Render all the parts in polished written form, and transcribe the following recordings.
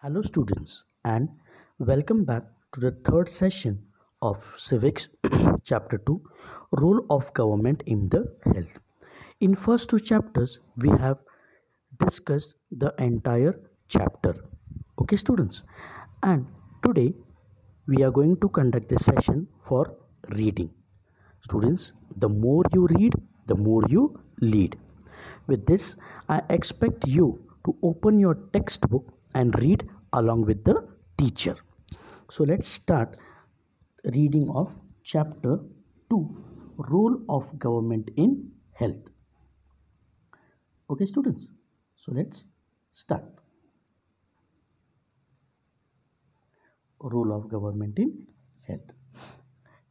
Hello, students, and welcome back to the third session of Civics, Chapter 2, Role of Government in the Health. In first two chapters, we have discussed the entire chapter. Okay, students, and today we are going to conduct this session for reading. Students, the more you read, the more you lead. With this, I expect you to open your textbook and read along with the teacher. So let's start reading of chapter 2, Role of Government in Health. Okay, students, so let's start. Role of Government in Health.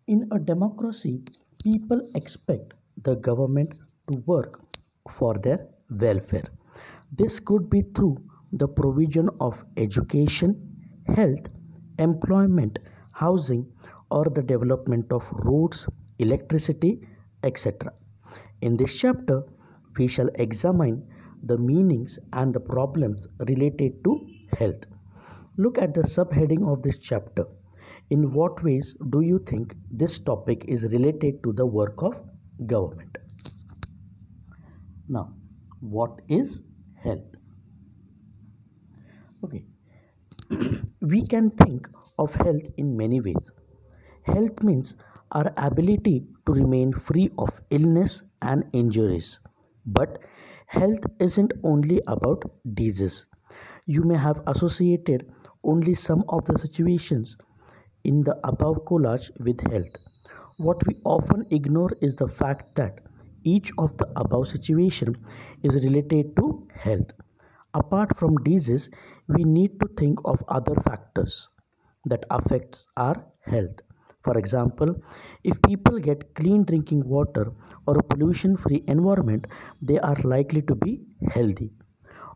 In a democracy, people expect the government to work for their welfare. This could be through the provision of education, health, employment, housing, or the development of roads, electricity, etc. In this chapter, we shall examine the meanings and the problems related to health. Look at the subheading of this chapter. In what ways do you think this topic is related to the work of government? Now, what is health? Okay, we can think of health in many ways. Health means our ability to remain free of illness and injuries. But health isn't only about disease. You may have associated only some of the situations in the above collage with health. What we often ignore is the fact that each of the above situation is related to health. Apart from disease, we need to think of other factors that affects our health. For example, if people get clean drinking water or a pollution free environment, they are likely to be healthy.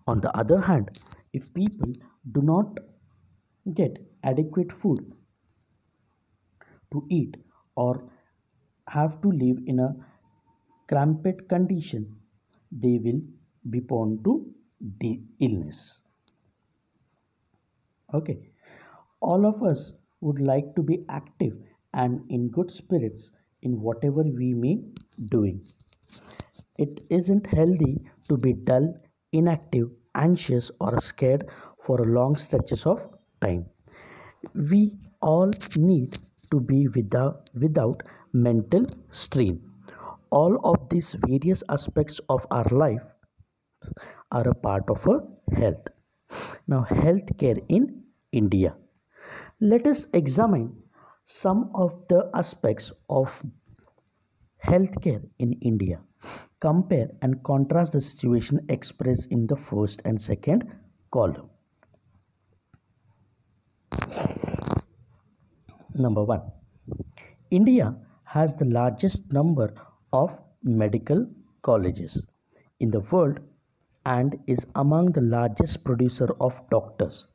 On the other hand, if people do not get adequate food to eat or have to live in a cramped condition, they will be prone to illness. Okay, all of us would like to be active and in good spirits in whatever we may doing. It isn't healthy to be dull, inactive, anxious, or scared for long stretches of time. We all need to be without mental strain. All of these various aspects of our life are a part of a health. Now, healthcare in India. Let us examine some of the aspects of healthcare in India. Compare and contrast the situation expressed in the first and second column. Number 1. India has the largest number of medical colleges in the world and is among the largest producer of doctors.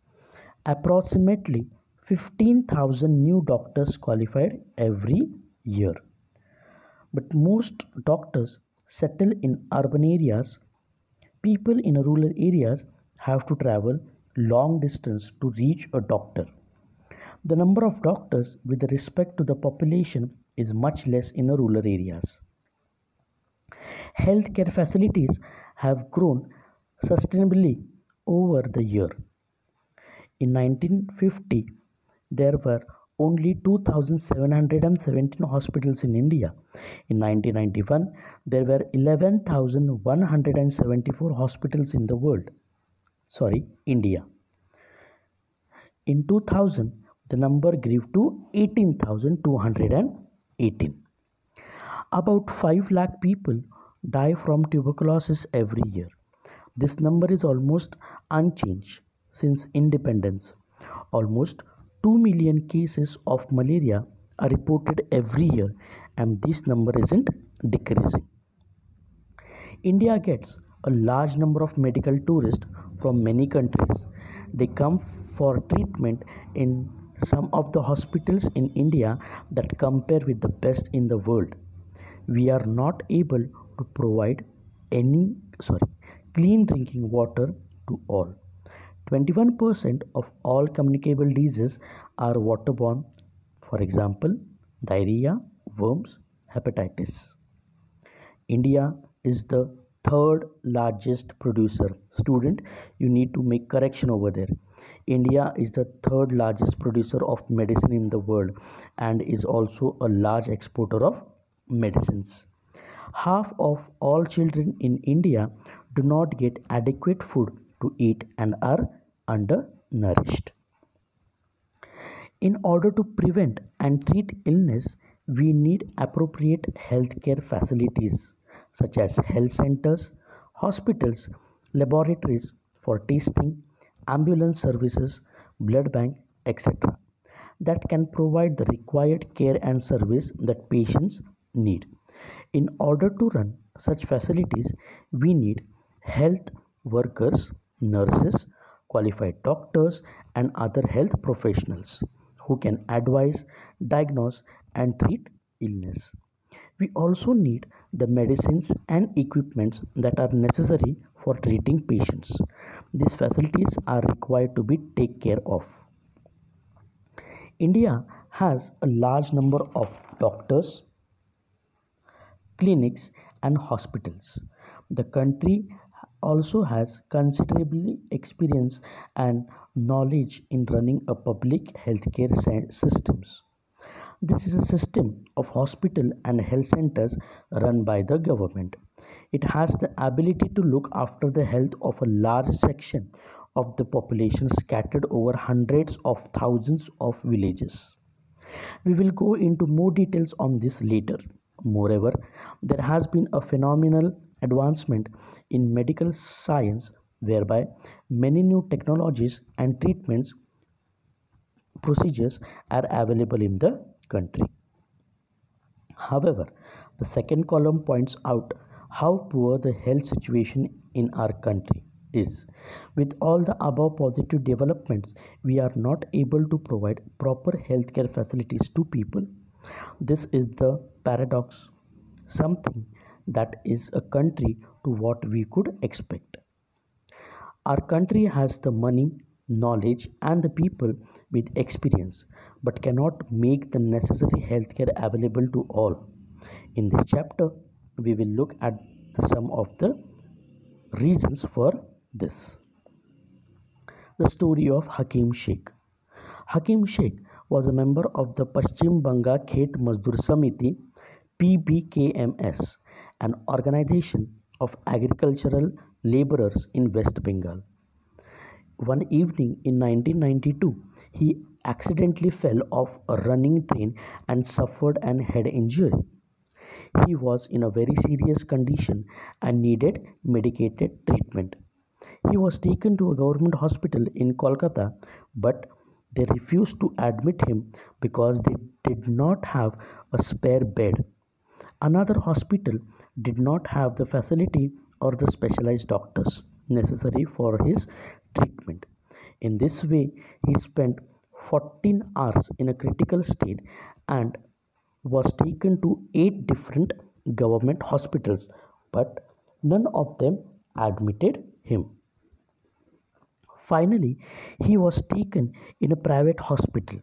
Approximately 15,000 new doctors qualified every year. But most doctors settle in urban areas. People in rural areas have to travel long distance to reach a doctor. The number of doctors with respect to the population is much less in rural areas. Healthcare facilities have grown sustainably over the year. In 1950, there were only 2,717 hospitals in India. In 1991, there were 11,174 hospitals in the world. India. In 2000, the number grew to 18,218. About 5 lakh people die from tuberculosis every year. This number is almost unchanged since independence. Almost 2 million cases of malaria are reported every year, and this number isn't decreasing. India gets a large number of medical tourists from many countries. They come for treatment in some of the hospitals in India that compare with the best in the world. We are not able to provide clean drinking water to all. 21% of all communicable diseases are waterborne, for example, diarrhea, worms, hepatitis. India is the third largest producer. Student, you need to make correction over there. India is the third largest producer of medicine in the world and is also a large exporter of medicines. Half of all children in India do not get adequate food to eat and are undernourished. In order to prevent and treat illness, we need appropriate healthcare facilities such as health centers, hospitals, laboratories for testing, ambulance services, blood bank, etc. that can provide the required care and service that patients need. In order to run such facilities, we need health workers, nurses, qualified doctors, and other health professionals who can advise, diagnose, and treat illness. We also need the medicines and equipments that are necessary for treating patients. These facilities are required to be taken care of. India has a large number of doctors, clinics, and hospitals. The country also has considerable experience and knowledge in running a public healthcare systems. This is a system of hospital and health centers run by the government. It has the ability to look after the health of a large section of the population scattered over hundreds of thousands of villages. We will go into more details on this later. Moreover, there has been a phenomenal advancement in medical science whereby many new technologies and treatments procedures are available in the country. However, the second column points out how poor the health situation in our country is. With all the above positive developments, we are not able to provide proper healthcare facilities to people. This is the paradox, something that is a country to what we could expect. Our country has the money, knowledge, and the people with experience, but cannot make the necessary healthcare available to all. In this chapter, we will look at some of the reasons for this. The story of Hakim Sheikh. Hakim Sheikh was a member of the Paschim Banga Khet Mazdoor Samiti PBKMS, an organization of agricultural laborers in West Bengal. One evening in 1992, he accidentally fell off a running train and suffered an head injury. He was in a very serious condition and needed medicated treatment. He was taken to a government hospital in Kolkata, but they refused to admit him because they did not have a spare bed. Another hospital did not have the facility or the specialized doctors necessary for his treatment. In this way, he spent 14 hours in a critical state and was taken to 8 different government hospitals, but none of them admitted him. Finally, he was taken in a private hospital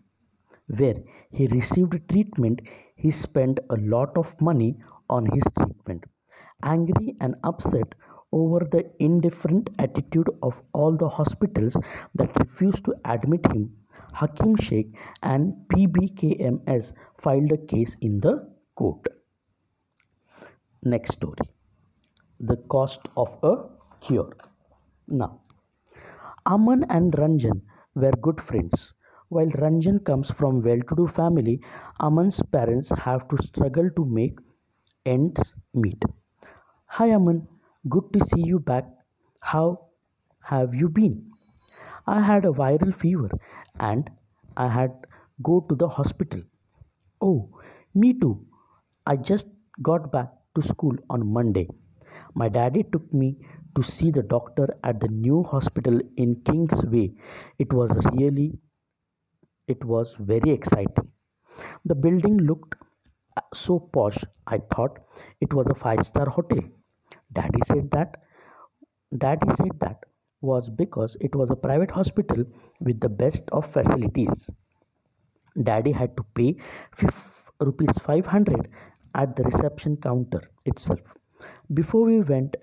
where he received treatment. He spent a lot of money on his treatment. Angry and upset over the indifferent attitude of all the hospitals that refused to admit him, Hakim Sheikh and PBKMS filed a case in the court. Next story. The cost of a cure. Now, Aman and Ranjan were good friends. While Ranjan comes from well-to-do family, Aman's parents have to struggle to make ends meet. Hi Aman, good to see you back. How have you been? I had a viral fever and I had go to the hospital. Oh, me too. I just got back to school on Monday. My daddy took me to see the doctor at the new hospital in Kingsway. It was really it was very exciting. The building looked so posh, I thought it was a five-star hotel. Daddy said that. Daddy said that was because it was a private hospital with the best of facilities. Daddy had to pay rupees 500 at the reception counter itself before we went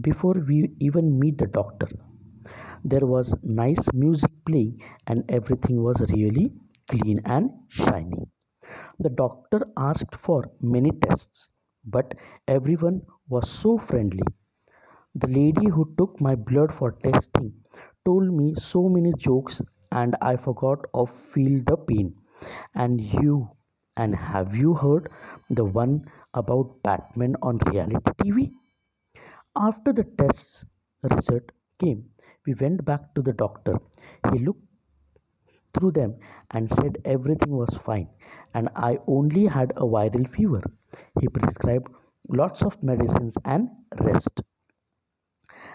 before we even meet the doctor. There was nice music playing and everything was really clean and shiny. The doctor asked for many tests, but everyone was so friendly. The lady who took my blood for testing told me so many jokes and I forgot of feel the pain. And you and have you heard the one about Batman on reality TV? After the test's result came, we went back to the doctor. He looked through them and said everything was fine and I only had a viral fever. He prescribed lots of medicines and rest.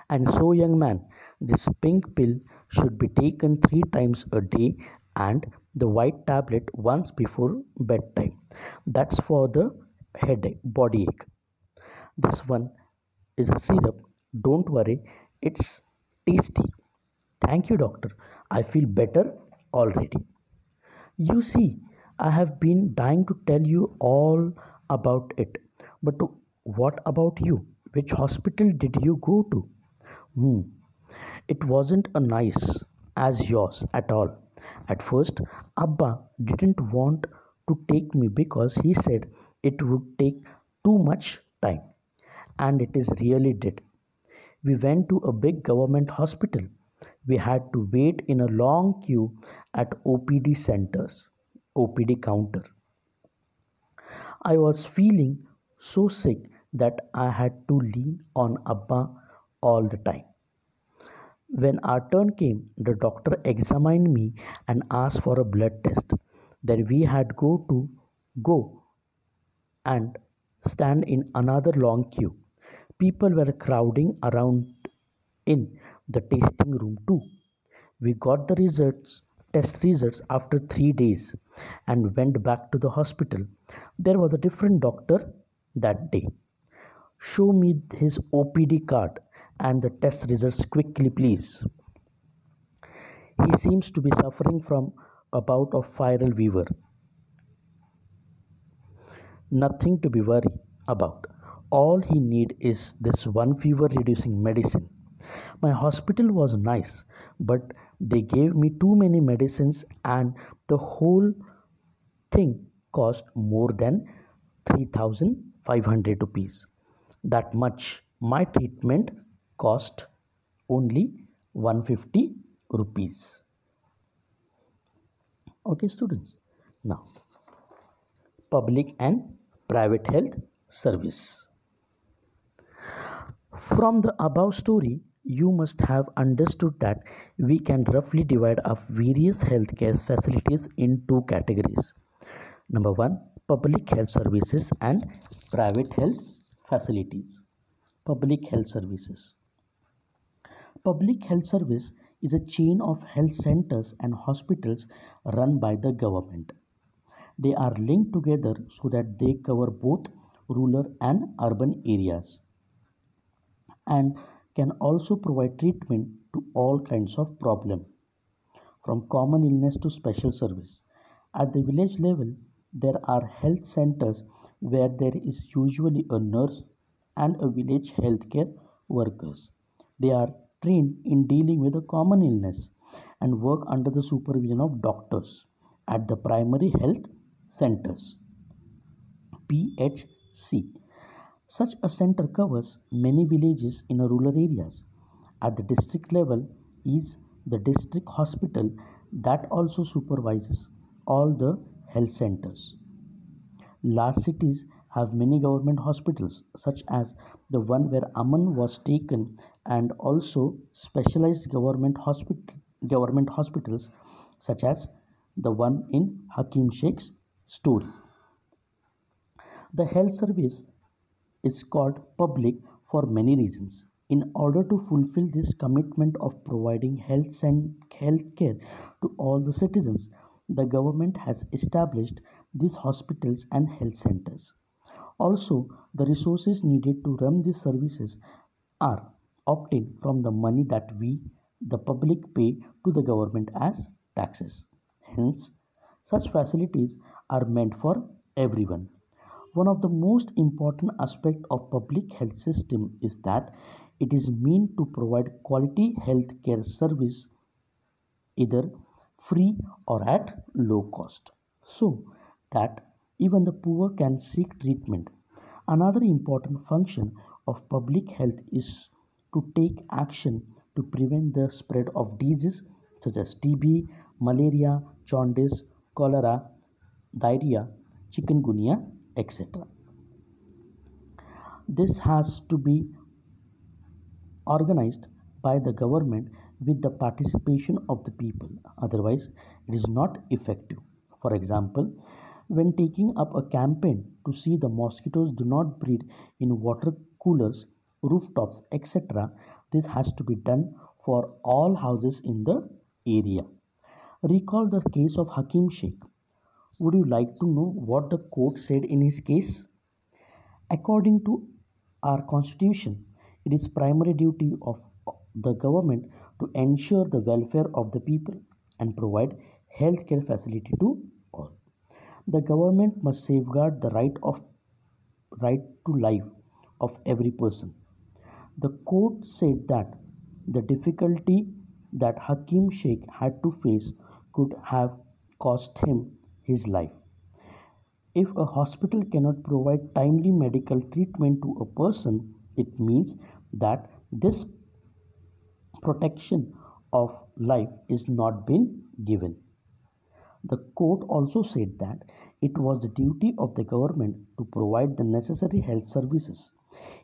And so, young man, this pink pill should be taken 3 times a day and the white tablet once before bedtime. That's for the headache, body ache. This one is a syrup. Don't worry, it's tasty. Thank you, doctor. I feel better already. You see, I have been dying to tell you all about it. But what about you? Which hospital did you go to? Hmm. It wasn't a nice as yours at all. At first, Abba didn't want to take me because he said it would take too much time. And it is really did. We went to a big government hospital. We had to wait in a long queue at OPD counter. I was feeling so sick that I had to lean on Abba all the time. When our turn came, the doctor examined me and asked for a blood test. Then we had go and stand in another long queue. People were crowding around in the tasting room too. We got the test results after 3 days and went back to the hospital. There was a different doctor that day. Show me his OPD card and the test results quickly, please. He seems to be suffering from a bout of viral fever. Nothing to be worried about. All he need is this one fever reducing medicine. My hospital was nice, but they gave me too many medicines and the whole thing cost more than 3500 rupees. That much. My treatment cost only 150 rupees. Okay, students. Now, public and private health service. From the above story, you must have understood that we can roughly divide up various healthcare facilities in two categories. Number one, public health services and private health facilities. Public health services. Public health service is a chain of health centers and hospitals run by the government. They are linked together so that they cover both rural and urban areas and can also provide treatment to all kinds of problems from common illness to special service. At the village level, there are health centers where there is usually a nurse and a village healthcare workers. They are trained in dealing with a common illness and work under the supervision of doctors at the primary health centers. PHC. Such a center covers many villages in rural areas. At the district level is the district hospital that also supervises all the health centers. Large cities have many government hospitals, such as the one where Aman was taken, and also specialized government hospitals, such as the one in Hakim Sheikh's story. The health service is called public for many reasons. In order to fulfill this commitment of providing health care to all the citizens, the government has established these hospitals and health centers. Also, the resources needed to run these services are obtained from the money that we, the public, pay to the government as taxes. Hence, such facilities are meant for everyone. One of the most important aspects of public health system is that it is meant to provide quality health care service either free or at low cost so that even the poor can seek treatment. Another important function of public health is to take action to prevent the spread of diseases such as TB, malaria, jaundice, cholera, diarrhea, chikungunya, etc. This has to be organized by the government with the participation of the people. Otherwise, it is not effective. For example, when taking up a campaign to see the mosquitoes do not breed in water coolers, rooftops, etc., this has to be done for all houses in the area. Recall the case of Hakim Sheikh. Would you like to know what the court said in his case? According to our constitution, it is primary duty of the government to ensure the welfare of the people and provide health care facility to all. The government must safeguard the right to life of every person. The court said that the difficulty that Hakim Sheikh had to face could have cost him his life. If a hospital cannot provide timely medical treatment to a person, it means that this protection of life is not been given. The court also said that it was the duty of the government to provide the necessary health services,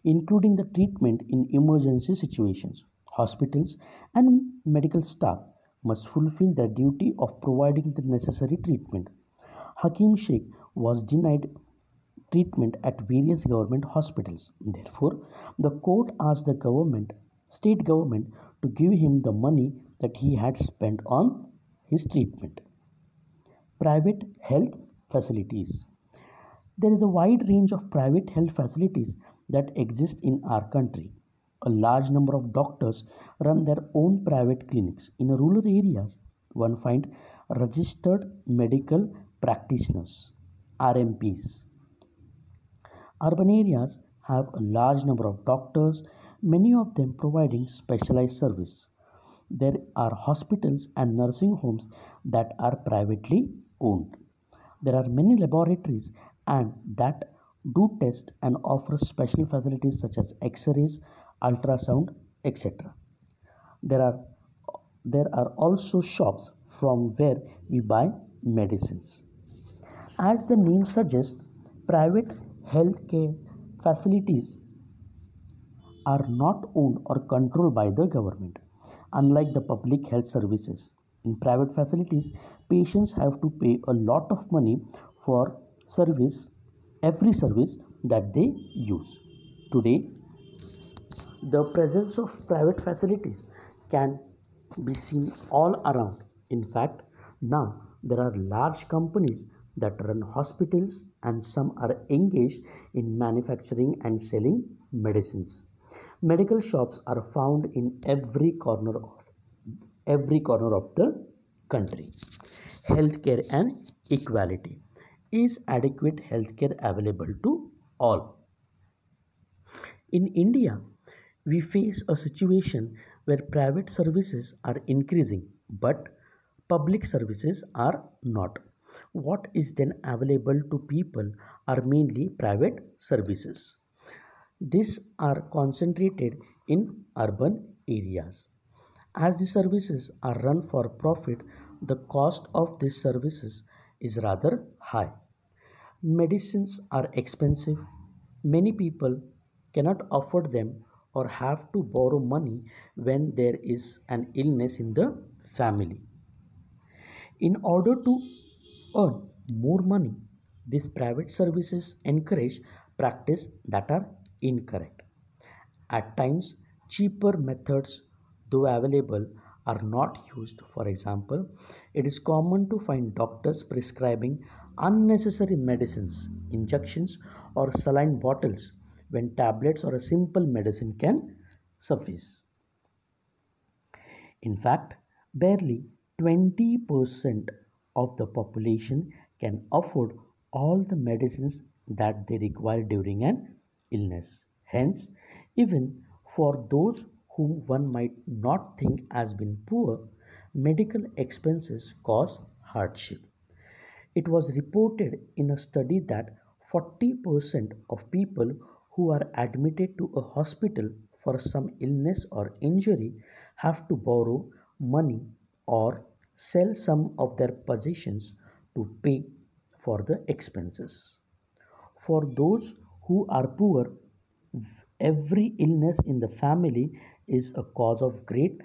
including the treatment in emergency situations. Hospitals and medical staff must fulfill their duty of providing the necessary treatment. Hakim Sheikh was denied treatment at various government hospitals. Therefore, the court asked the state government, to give him the money that he had spent on his treatment. Private health facilities. There is a wide range of private health facilities that exist in our country. A large number of doctors run their own private clinics. In rural areas, one finds registered medical practitioners, RMPs. Urban areas have a large number of doctors, many of them providing specialized service. There are hospitals and nursing homes that are privately owned. There are many laboratories and that do test and offer special facilities such as X-rays, ultrasound, etc. There are there are also shops from where we buy medicines. As the name suggests, private healthcare facilities are not owned or controlled by the government. Unlike the public health services, in private facilities, patients have to pay a lot of money for service, every service that they use. Today, the presence of private facilities can be seen all around. In fact, now there are large companies that run hospitals and some are engaged in manufacturing and selling medicines. Medical shops are found in every corner of the country. Healthcare and equality. Is adequate healthcare available to all? In India, we face a situation where private services are increasing but public services are not. What is then available to people are mainly private services. These are concentrated in urban areas. As the services are run for profit, the cost of these services is rather high. Medicines are expensive. Many people cannot afford them or have to borrow money when there is an illness in the family. In order to earn more money, these private services encourage practice that are incorrect. At times, cheaper methods, though available, are not used. For example, it is common to find doctors prescribing unnecessary medicines, injections, or saline bottles when tablets or a simple medicine can suffice. In fact, barely 20% of the population can afford all the medicines that they require during an illness. Hence, even for those whom one might not think as being poor, medical expenses cause hardship. It was reported in a study that 40% of people who are admitted to a hospital for some illness or injury have to borrow money or sell some of their possessions to pay for the expenses. For those who are poor, every illness in the family is a cause of great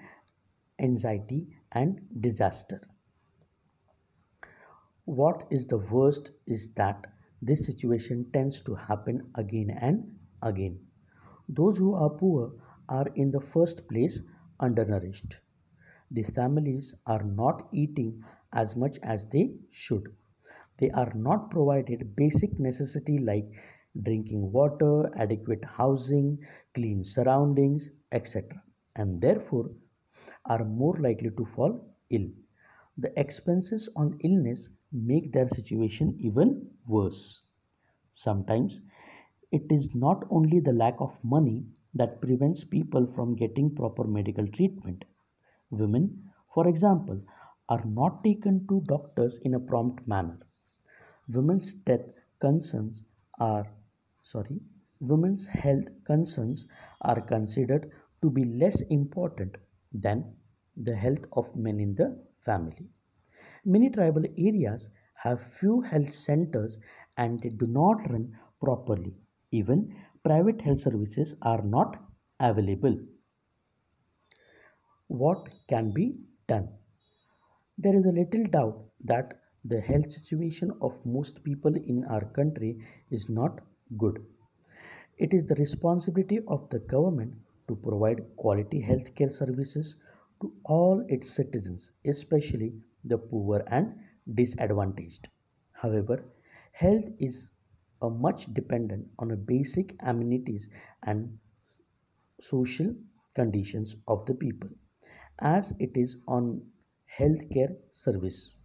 anxiety and disaster. What is the worst is that this situation tends to happen again and again. Those who are poor are in the first place undernourished. These families are not eating as much as they should. They are not provided basic necessity like drinking water, adequate housing, clean surroundings, etc. and therefore are more likely to fall ill. The expenses on illness make their situation even worse. Sometimes it is not only the lack of money that prevents people from getting proper medical treatment. Women, for example, are not taken to doctors in a prompt manner. Women's death concerns are sorry, women's health concerns are considered to be less important than the health of men in the family. Many tribal areas have few health centers and they do not run properly. Even private health services are not available. What can be done? There is a little doubt that the health situation of most people in our country is not good. It is the responsibility of the government to provide quality healthcare services to all its citizens, especially the poor and disadvantaged. However, health is a much dependent on a basic amenities and social conditions of the people as it is on healthcare service.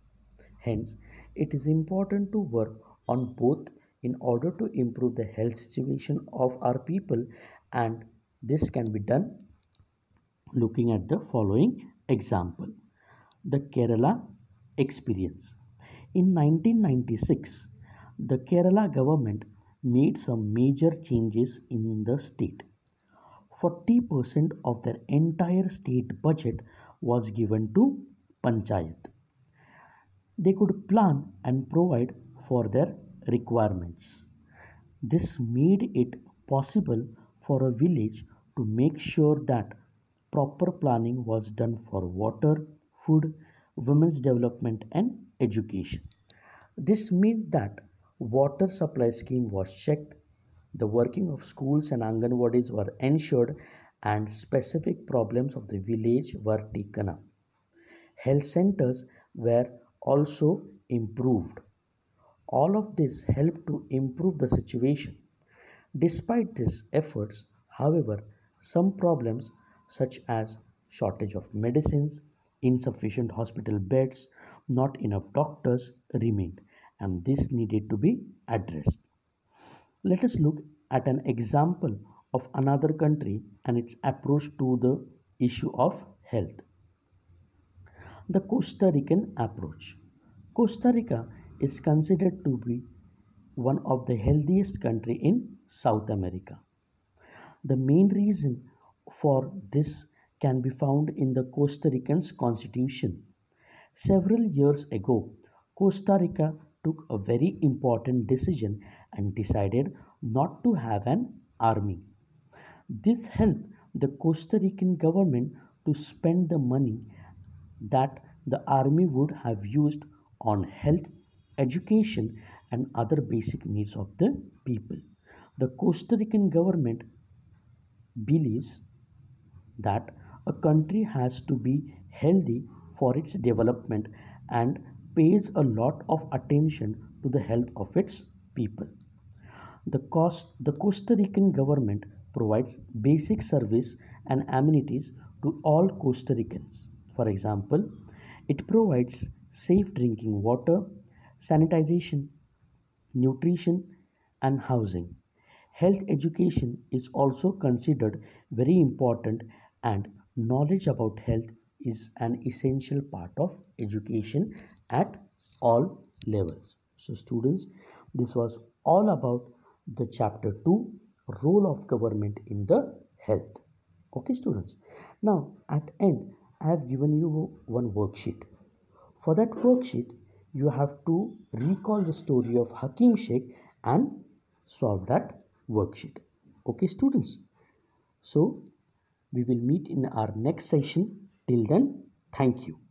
Hence, it is important to work on both in order to improve the health situation of our people, and this can be done looking at the following example. The Kerala experience. In 1996, the Kerala government made some major changes in the state. 40% of their entire state budget was given to panchayat. They could plan and provide for their requirements. This made it possible for a village to make sure that proper planning was done for water, food, women's development, and education. This meant that water supply scheme was checked, the working of schools and Anganwadis were ensured, and specific problems of the village were taken up. Health centers were also improved. All of this helped to improve the situation. Despite these efforts, however, some problems such as shortage of medicines, insufficient hospital beds, not enough doctors remained, and this needed to be addressed. Let us look at an example of another country and its approach to the issue of health. The Costa Rican approach. Costa Rica is considered to be one of the healthiest country in South America. The main reason for this can be found in the Costa Rican's constitution. Several years ago, Costa Rica took a very important decision and decided not to have an army. This helped the Costa Rican government to spend the money that the army would have used on health, education, and other basic needs of the people. The Costa Rican government believes that a country has to be healthy for its development and pays a lot of attention to the health of its people. The Costa Rican government provides basic service and amenities to all Costa Ricans. For example, it provides safe drinking water, sanitization, nutrition, and housing. Health education is also considered very important, and knowledge about health is an essential part of education at all levels. So, students, this was all about the chapter 2, role of government in the health. Okay, students. Now, at end, I have given you one worksheet. For that worksheet, you have to recall the story of Hakim Sheikh and solve that worksheet. Okay, students. So, we will meet in our next session. Till then, thank you.